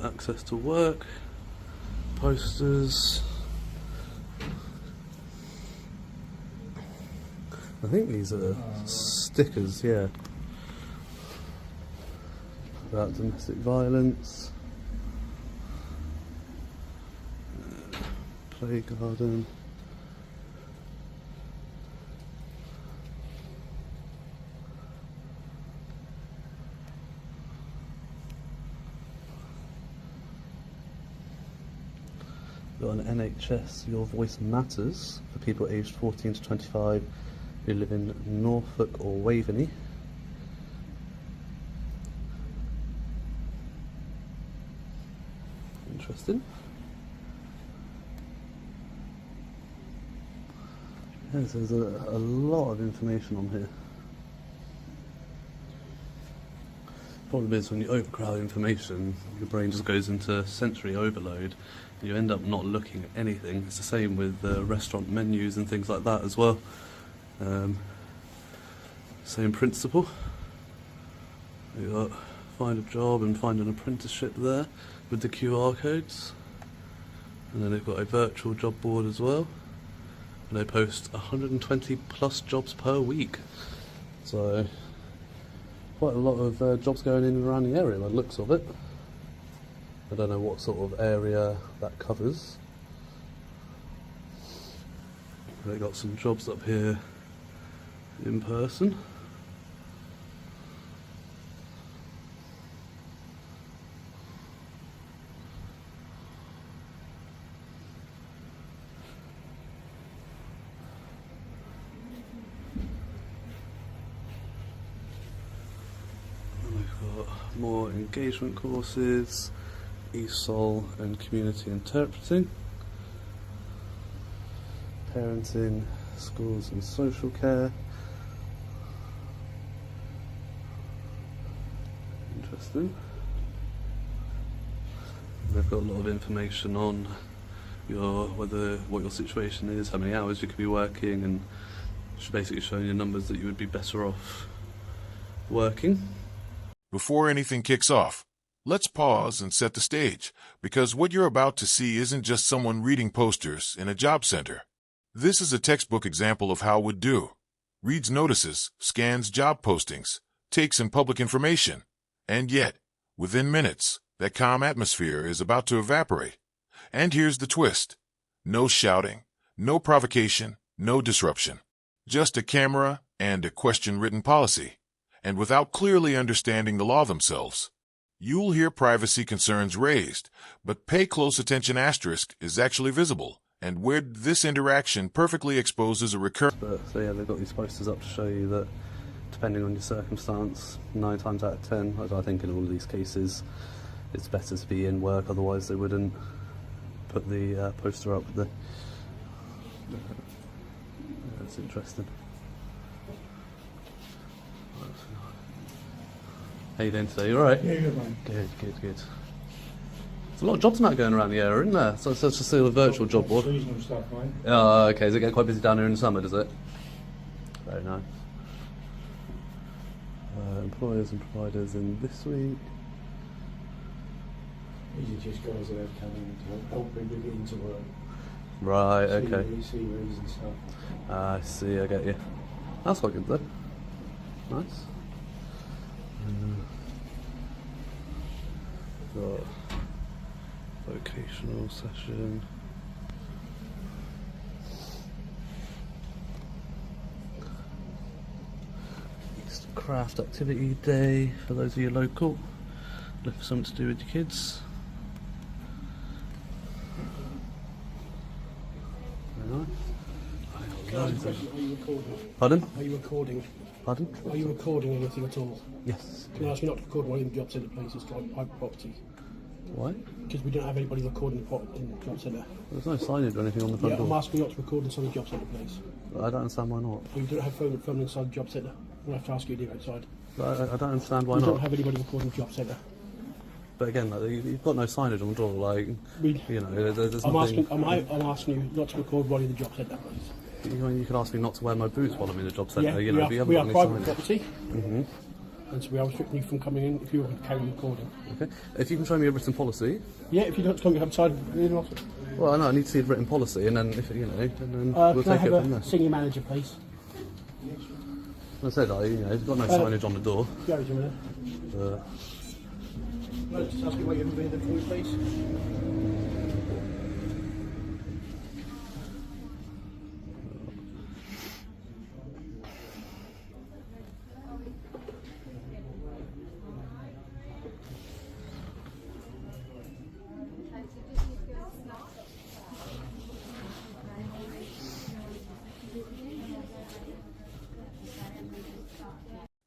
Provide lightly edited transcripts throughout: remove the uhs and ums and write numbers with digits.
access to work, posters. I think these are stickers, yeah, about domestic violence, play garden. Got an NHS Your Voice Matters for people aged 14 to 25 who live in Norfolk or Waveney. Interesting. Yes, there's a lot of information on here. Problem is, when you overcrowd information, your brain just goes into sensory overload. You end up not looking at anything. It's the same with restaurant menus and things like that as well. Same principle. You got find a job and find an apprenticeship there with the QR codes, and then they've got a virtual job board as well, and they post 120 plus jobs per week. So quite a lot of jobs going in and around the area by the looks of it. I don't know what sort of area that covers. They've got some jobs up here in person. And we've got more engagement courses, ESOL and community interpreting, parenting, schools and social care. Interesting. They've got a lot of information on what your situation is, how many hours you could be working, and it's basically showing you numbers that you would be better off working. Before anything kicks off, let's pause and set the stage, because what you're about to see isn't just someone reading posters in a job center. This is a textbook example of how it would do. Reads notices, scans job postings, takes in public information, and yet, within minutes, that calm atmosphere is about to evaporate. And here's the twist. No shouting, no provocation, no disruption. Just a camera and a question-written policy. And without clearly understanding the law themselves, you'll hear privacy concerns raised, but pay close attention asterisk is actually visible, and where this interaction perfectly exposes a recurrent... So yeah, they've got these posters up to show you that, depending on your circumstance, 9 times out of 10, I think in all of these cases, it's better to be in work, otherwise they wouldn't put the poster up there. That's interesting. How you doing today? You alright? Yeah, good, man. Good. There's a lot of jobs now going around the area, isn't there? So it's just a virtual job board. Seasonal stuff, mate. Oh, okay. Does it get quite busy down here in the summer, does it? Very nice. Employers and providers in this week. These are just guys that have come in to help people get into work. Right, okay. CVs and stuff. I see, I get you. That's quite good though. Nice. Got vocational session. Easter craft activity day for those of you local. Look for something to do with your kids. Very nice. Are you recording? Pardon? Are you recording? Pardon? Are you recording anything at all? Yes. Can I ask you not to record one in the job centre, please? It's like private property. Why? Because we don't have anybody recording in the job centre. There's no signage or anything on the front Yeah, I'm door. asking you not to record inside the job centre, please. I don't understand why not. We don't have phone inside the job centre. We'll have to ask you to do it outside. I don't understand why We not. don't have anybody recording the job centre. But again, like, you've got no signage on the door. Like, you know, there's I'm nothing. asking you not to record one in the job centre, please. You can ask me not to wear my boots while I'm in the job centre. Yeah, you know, but you haven't we got are any private signage. property. And so we are restricting you from coming in if you're carrying recording. Okay. If you can show me a written policy. Yeah, if you don't come outside, Well, no, I need to see the written policy, and then if and then we'll can I take it have from a there. senior manager, please? I said, you've got no signage on the door. Gary's a minute. No, just ask me what you're doing for me, please.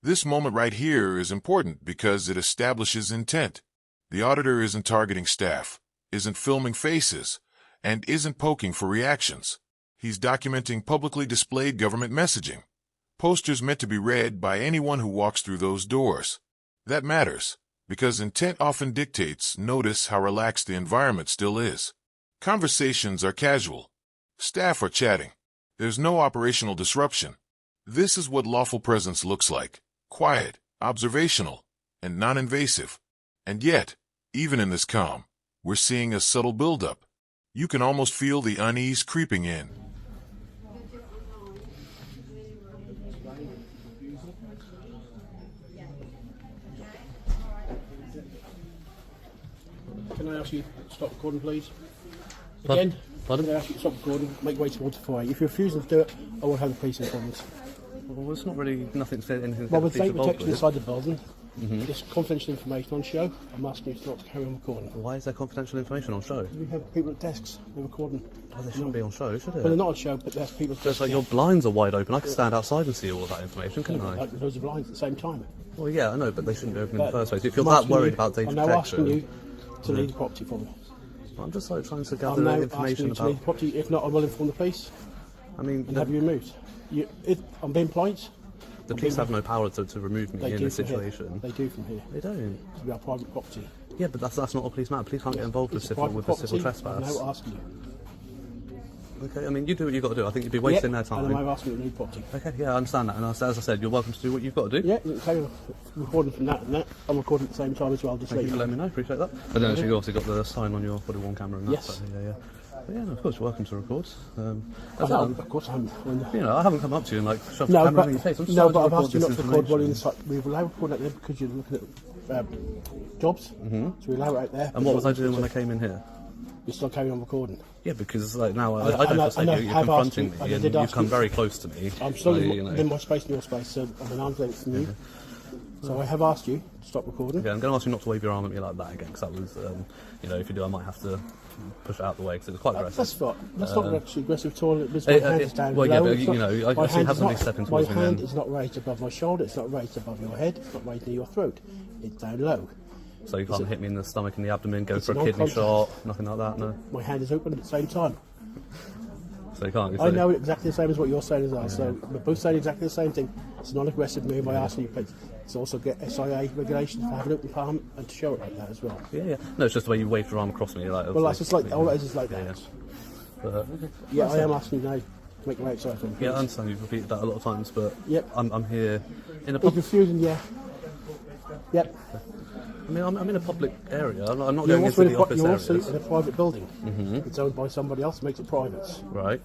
This moment right here is important because it establishes intent. The auditor isn't targeting staff, isn't filming faces, and isn't poking for reactions. He's documenting publicly displayed government messaging. Posters meant to be read by anyone who walks through those doors. That matters, because intent often dictates notice how relaxed the environment still is. Conversations are casual. Staff are chatting. There's no operational disruption. This is what lawful presence looks like. Quiet, observational, and non-invasive. And yet, even in this calm, we're seeing a subtle buildup. You can almost feel the unease creeping in. Can I ask you to stop recording, please? Again? Pardon? Can I ask you to stop recording? Make way towards the foyer. If you're refusing to do it, I will have the police informed. Well, it's not really nothing said anything. Well, with data protection with. inside the building, there's confidential information on show. I'm asking you to not carry on recording. Why is there confidential information on show? We have people at desks. They're recording. Oh, they shouldn't be on show, should it? Well, they're not on show, but there's people. So it's like your blinds are wide open. I could stand outside and see all of that information, couldn't I? Like loads of lines at the same time. Well, yeah, I know, but they shouldn't be open in the But first place. If you're I'm that asking worried you- about data I'm now asking protection, you to leave the property for me. I'm just like trying to I'm gather now asking information you to leave about. the property. If not, I will inform the police I mean, and have you removed. I'm being polite. the police have no power to remove me They in do this from here. situation. They do from here. They don't. We are private property. Yeah, but that's not a police matter. Police can't get involved with It's a civil private with the civil property. trespass. I'm now asking you. Okay, I mean, you do what you've got to do. I think you'd be wasting their And time. I'm now asking you to leave property. Okay, yeah, I understand that. And as I said, you're welcome to do what you've got to do. Yeah, you can carry on recording from that and that. I'm recording at the same time as well, just Thank let you you for know. letting me know. Appreciate that. And then you obviously got the sign on your body-worn camera and that. Yes. So, yeah. But yeah, no, of course, you're welcome to record. Of course I haven't. I haven't come up to you and like shoved No, the camera but, in your face. I'm just no, trying but to I've asked you record not this to record while information. inside. We've allowed recording out there because you're looking at jobs. So we allow it out there. And what was I doing when I came in here? You're still carrying on recording. Yeah, because like now I don't and I- feel safe. and I You're have asked confronting you- me and I and did you've ask come you- very close to me. I'm still like, in my space and your space, so I'm an arm's length from you. So I have asked you to stop recording. Okay, I'm going to ask you not to wave your arm at me like that again, because that was, if you do, I might have to push it out the way, because it was quite aggressive. That's fine. That's not actually aggressive at all. It's Uh, my hand is down well, yeah, below. but It's you not- know, I my see hand have is somebody not- stepping My towards me hand then. is not raised above my shoulder. It's not raised above your head. It's not raised near your throat. It's down low. So you can't hit me in the stomach and the abdomen, go It's for a an kidney non-contact. shot, nothing like that, no? My hand is open at the same time. So you can't. I know exactly the same as what you're saying as well. So we're both saying exactly the same thing. It's a non-aggressive move by asking you, please. It's also get SIA regulations for having open palm and to show it like that as well. Yeah. No, it's just the way you waved your arm across me. Like, Well, that's just like all it is like that. Yeah. But, Yeah, I am asking you now. Make your way outside from. yeah, I understand you've repeated that a lot of times, but Yep. I'm here in a It's public. confusing, yeah. Yep. I mean, I'm in a public area. I'm not You're going also, into the office you're also areas. in a private building. It's owned by somebody else, makes it private. Right.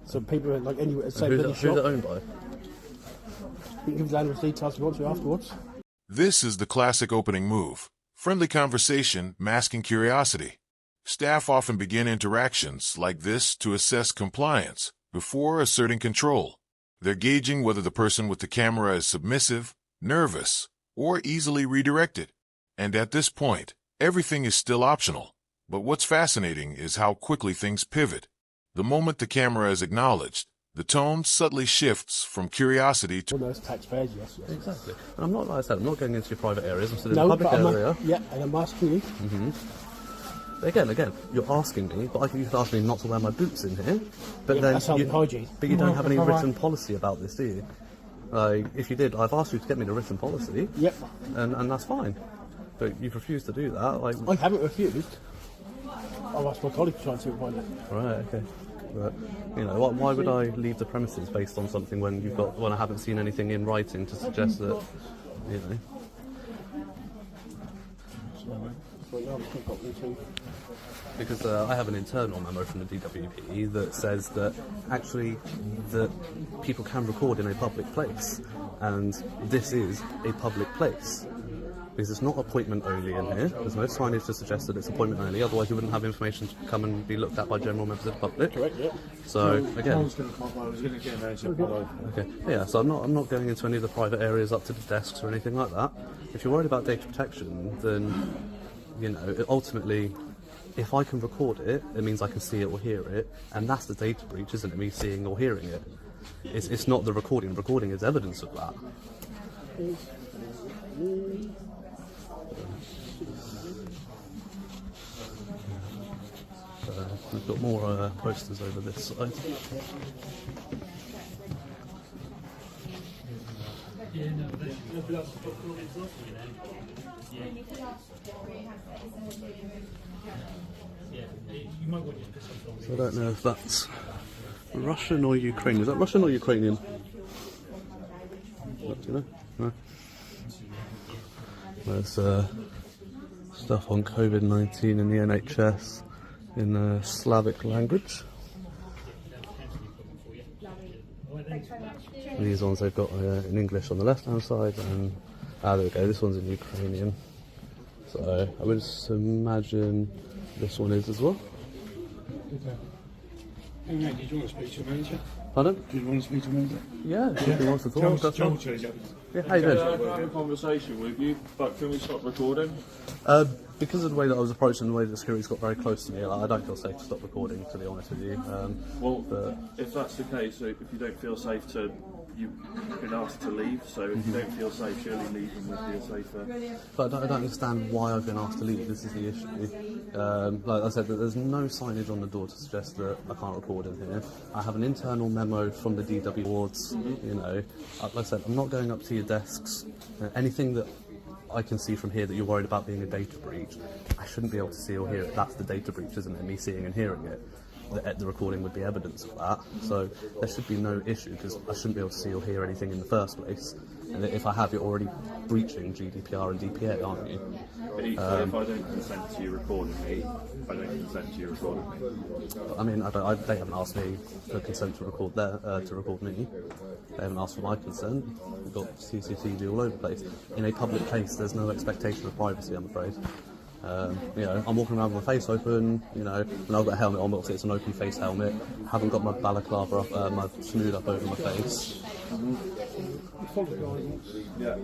So people are like anywhere, say Who's little it shop. owned by? You can give the landlord's details if you want to afterwards. This is the classic opening move. Friendly conversation, masking curiosity. Staff often begin interactions like this to assess compliance before asserting control. They're gauging whether the person with the camera is submissive, nervous, or easily redirected. And at this point, everything is still optional. But what's fascinating is how quickly things pivot. The moment the camera is acknowledged, the tone subtly shifts from curiosity to... Well, those taxpayers, yes. Exactly. And I'm not, like I said, I'm not going into your private areas. I'm still in No, a public but area. yeah, and I'm asking you. Again, you're asking me, but you could ask me not to wear my boots in here. But Yeah, then that's health and hygiene. But you don't have any written policy about this, do you? If you did, I've asked you to get me the written policy. Yep. And that's fine. But you've refused to do that. Like, I haven't refused. I've asked my colleague to try and see what I find out. right, okay. But why would I leave the premises based on something when I haven't seen anything in writing to suggest that you know. Because I have an internal memo from the DWP that says that actually that people can record in a public place, and this is a public place. Because it's not appointment only in here. There's no signage to suggest that it's appointment only, otherwise you wouldn't have information to come and be looked at by general members of the public. Correct, yeah. So again, I was going to get an answer. okay, yeah. So I'm not going into any of the private areas up to the desks or anything like that. If you're worried about data protection, then you know ultimately, if I can record it, it means I can see it or hear it, and that's the data breach, isn't it? Me seeing or hearing it. It's not the recording. The recording is evidence of that. We've got more posters over this side. So I don't know if that's Russian or Ukrainian. Is that Russian or Ukrainian? Do you know? No. There's stuff on COVID-19 in the NHS in Slavic language. And these ones they've got in English on the left-hand side, and there we go. This one's in Ukrainian. So I would just imagine this one is as well. Hey mate, did you want to speak to your manager? Pardon? Did you want to speak to your manager? Yeah, if you want to talk. Joel turns up. Yeah, how you doing? I've had a conversation with you, but can we stop recording? Because of the way that I was approached and the way that the security's got very close to me, like, I don't feel safe to stop recording, to be honest with you. Well, if that's the case, so if you don't feel safe to, you've been asked to leave, so if you don't feel safe, surely leaving would feel safer. But I don't understand why I've been asked to leave. This is the issue. Like I said, there's no signage on the door to suggest that I can't record in here. I have an internal memo from the DW wards. You know, like I said, I'm not going up to your desks. Anything that I can see from here that you're worried about being a data breach, I shouldn't be able to see or hear it. That's the data breach, isn't it? Me seeing and hearing it. The recording would be evidence of that. So there should be no issue, because I shouldn't be able to see or hear anything in the first place. And if I have, you're already breaching GDPR and DPA, aren't you? But equally, if I don't consent to you recording me, I don't consent to you recording me. I mean, they haven't asked me for consent to record me. They haven't asked for my consent. We've got CCTV all over the place. In a public place, there's no expectation of privacy, I'm afraid. You know, I'm walking around with my face open, you know, and I've got a helmet on, but it's an open face helmet. I haven't got my balaclava up, my snood up over my face. Yeah.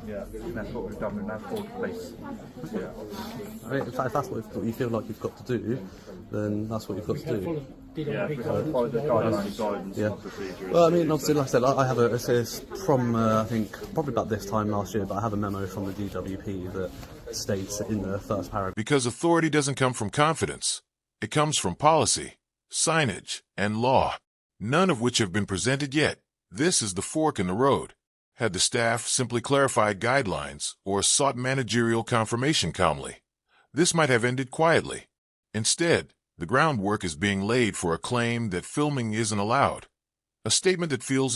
Yeah, that's what we've done with that court place. Yeah. I mean, if that's what you feel like you've got to do, then that's what you've got to do. Yeah, we follow the guidelines Yeah. and procedures. Well, I mean, obviously, like I said, I have it's from, I think, probably about this time last year, but I have a memo from the DWP that states in the first paragraph. Because authority doesn't come from confidence. It comes from policy, signage, and law, none of which have been presented yet. This is the fork in the road. Had the staff simply clarified guidelines or sought managerial confirmation calmly, this might have ended quietly. Instead, the groundwork is being laid for a claim that filming isn't allowed, a statement that feels